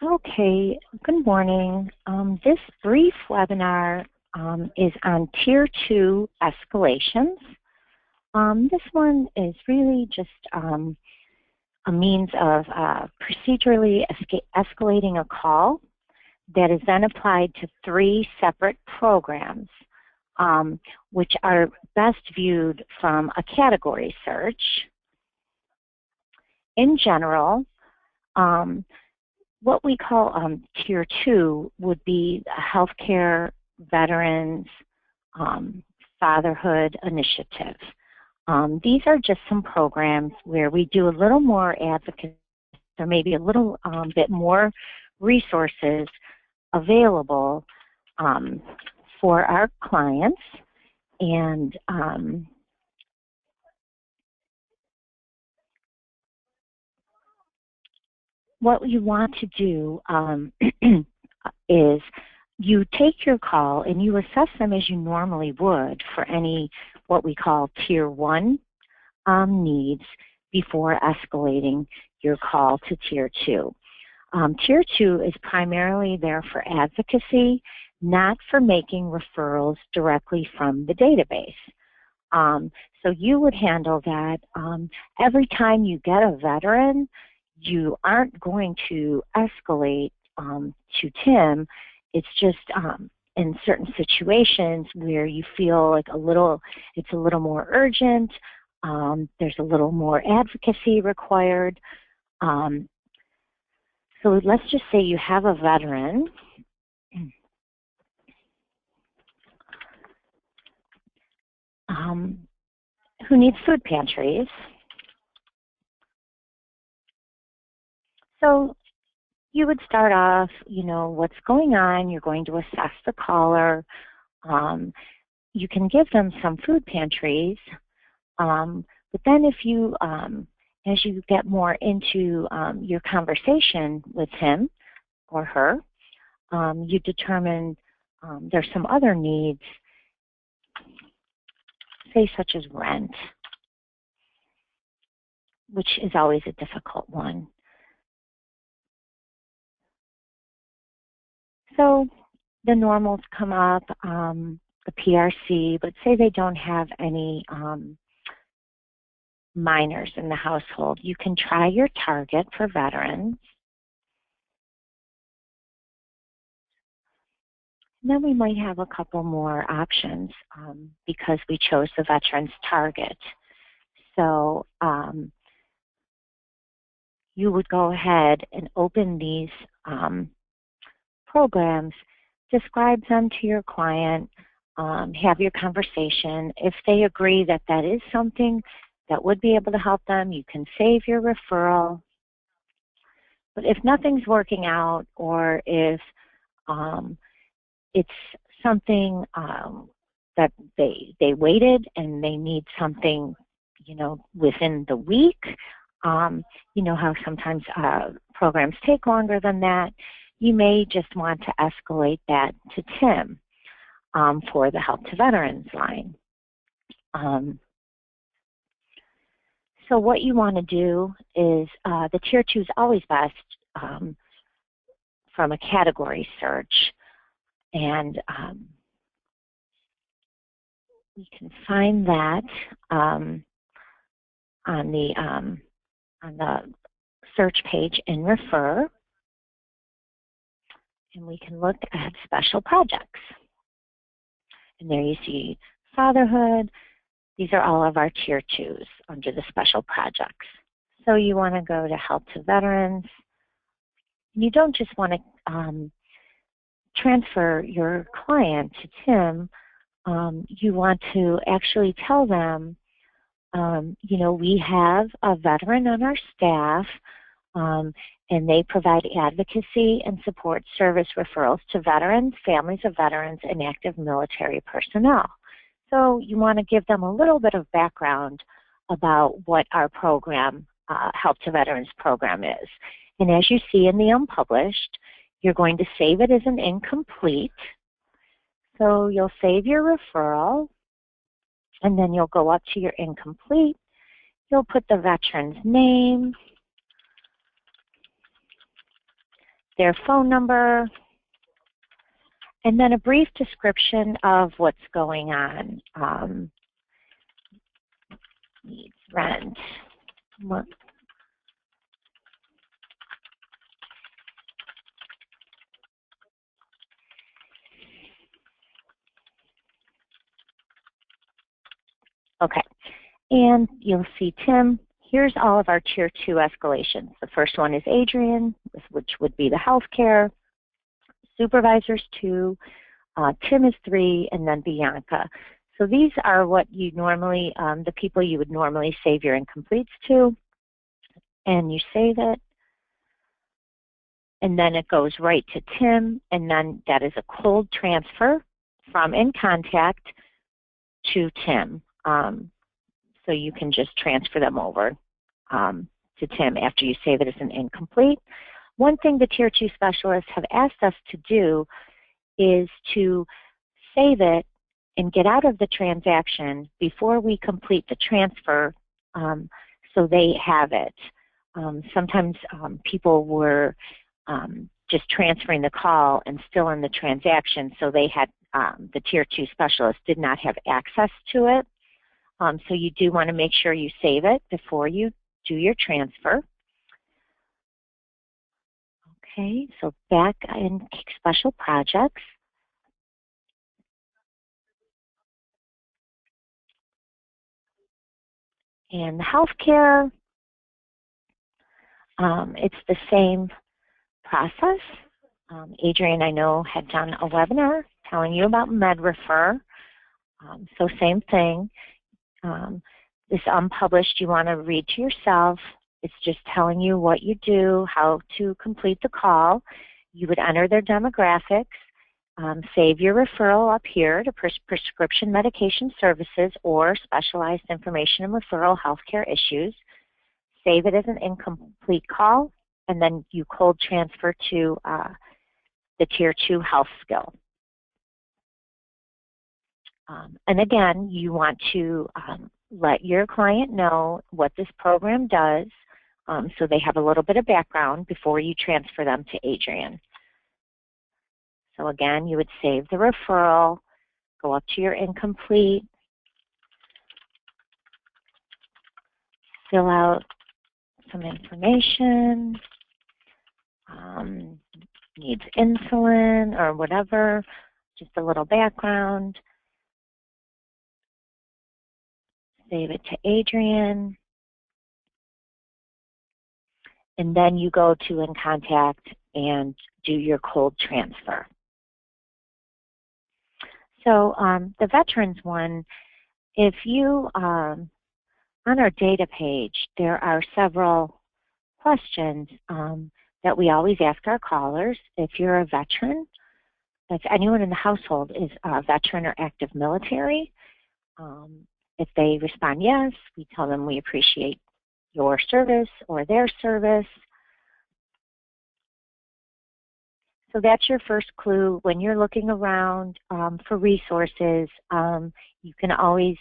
Okay, good morning. This brief webinar is on Tier 2 escalations. This one is really just a means of procedurally escalating a call that is then applied to 3 separate programs, which are best viewed from a category search. In general, what we call Tier 2 would be healthcare, veterans, fatherhood initiative. These are just some programs where we do a little more advocacy, or maybe a little bit more resources available for our clients. And what you want to do is you take your call and you assess them as you normally would for any what we call Tier 1 needs before escalating your call to Tier 2. Tier 2 is primarily there for advocacy, not for making referrals directly from the database. So you would handle that. Every time you get a veteran, you aren't going to escalate to Tim. It's just in certain situations where you feel like it's a little more urgent, there's a little more advocacy required. So let's just say you have a veteran who needs food pantries. So you would start off, what's going on. You're going to assess the caller. You can give them some food pantries. But then if you, as you get more into your conversation with him or her, you determine there's some other needs, say such as rent, which is always a difficult one. So the normals come up, the PRC, but say they don't have any minors in the household. You can try your target for veterans. And then we might have a couple more options because we chose the veterans target. So you would go ahead and open these programs, describe them to your client, have your conversation. If they agree that that is something that would be able to help them, you can save your referral. But if nothing's working out, or if it's something that they waited and they need something, within the week, you know how sometimes programs take longer than that, you may just want to escalate that to Tim for the Help to Veterans line. So what you want to do is, the Tier 2 is always best from a category search, and we can find that on the search page in Refer, and we can look at special projects. And there you see fatherhood. These are all of our Tier 2s under the special projects. So you want to go to Help to Veterans. You don't just want to transfer your client to Tim. You want to actually tell them, we have a veteran on our staff, and they provide advocacy and support service referrals to veterans, families of veterans, and active military personnel. So you want to give them a little bit of background about what our program, Help to Veterans program is. And as you see in the unpublished, you're going to save it as an incomplete. So you'll save your referral, and then you'll go up to your incomplete. You'll put the veteran's name, their phone number, and then a brief description of what's going on. Needs rent. Okay, and you'll see Tim. Here's all of our Tier 2 escalations. The first one is Adrian, which would be the healthcare. Supervisors 2, Tim is 3, and then Bianca. So these are what you normally, the people you would normally save your incompletes to, and you save it, and then it goes right to Tim, and then that is a cold transfer from in contact to Tim. So you can just transfer them over to Tim after you save it as an incomplete. One thing the Tier 2 specialists have asked us to do is to save it and get out of the transaction before we complete the transfer, so they have it. Sometimes people were just transferring the call and still in the transaction, so they had the Tier 2 specialist did not have access to it. So you do want to make sure you save it before you do your transfer. Okay, so back in special projects. And healthcare, it's the same process. Adrian, I know, had done a webinar telling you about MedRefer. So same thing. This unpublished you want to read to yourself. It's just telling you what you do, how to complete the call. You would enter their demographics, save your referral up here to prescription medication services or specialized information and referral healthcare issues. Save it as an incomplete call, and then you cold transfer to the Tier 2 health skill. And again, you want to let your client know what this program does, so they have a little bit of background before you transfer them to Adrian. So again, you would save the referral, go up to your incomplete, fill out some information, needs insulin or whatever, just a little background. Save it to Adrian. And then you go to In Contact and do your cold transfer. So the veterans one, if you, on our data page, there are several questions that we always ask our callers. If you're a veteran, if anyone in the household is a veteran or active military, if they respond yes, we tell them we appreciate your service or their service. So that's your first clue. When you're looking around for resources, you can always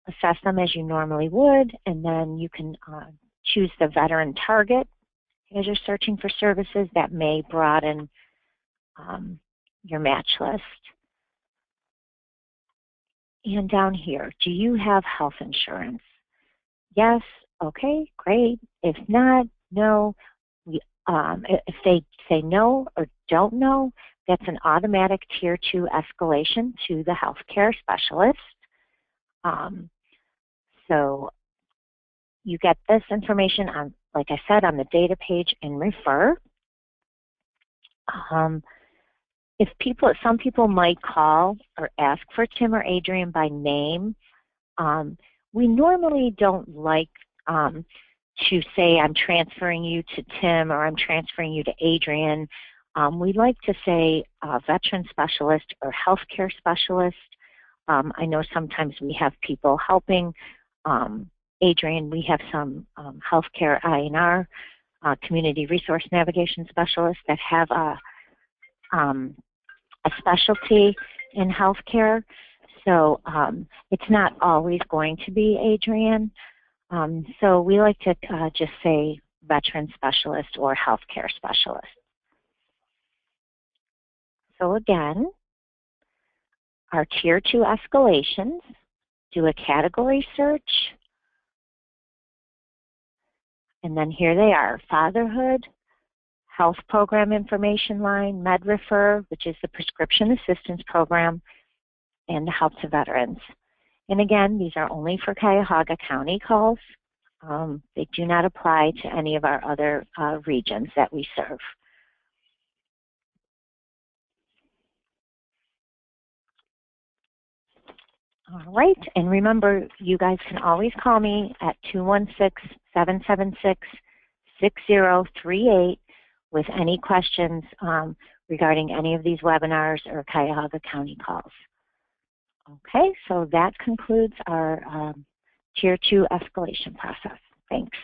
assess them as you normally would, and then you can choose the veteran target as you're searching for services. That may broaden your match list. And down here, do you have health insurance? Yes, okay, great. If not, no. If they say no or don't know, that's an automatic Tier 2 escalation to the healthcare specialist. So you get this information on, like I said, on the data page in Refer. Some people might call or ask for Tim or Adrian by name. We normally don't like to say I'm transferring you to Tim or I'm transferring you to Adrian. We like to say veteran specialist or healthcare specialist. I know sometimes we have people helping Adrian. We have some healthcare INR, community resource navigation specialists that have a specialty in healthcare. So it's not always going to be Adrian. So we like to just say veteran specialist or healthcare specialist. So again, our Tier 2 escalations, do a category search, and then here they are: fatherhood, health program information line, MedRefer, which is the prescription assistance program, and help to veterans. And again, these are only for Cuyahoga County calls. They do not apply to any of our other regions that we serve. All right, and remember, you guys can always call me at 216-776-6038 with any questions regarding any of these webinars or Cuyahoga County calls. Okay, so that concludes our Tier 2 escalation process. Thanks.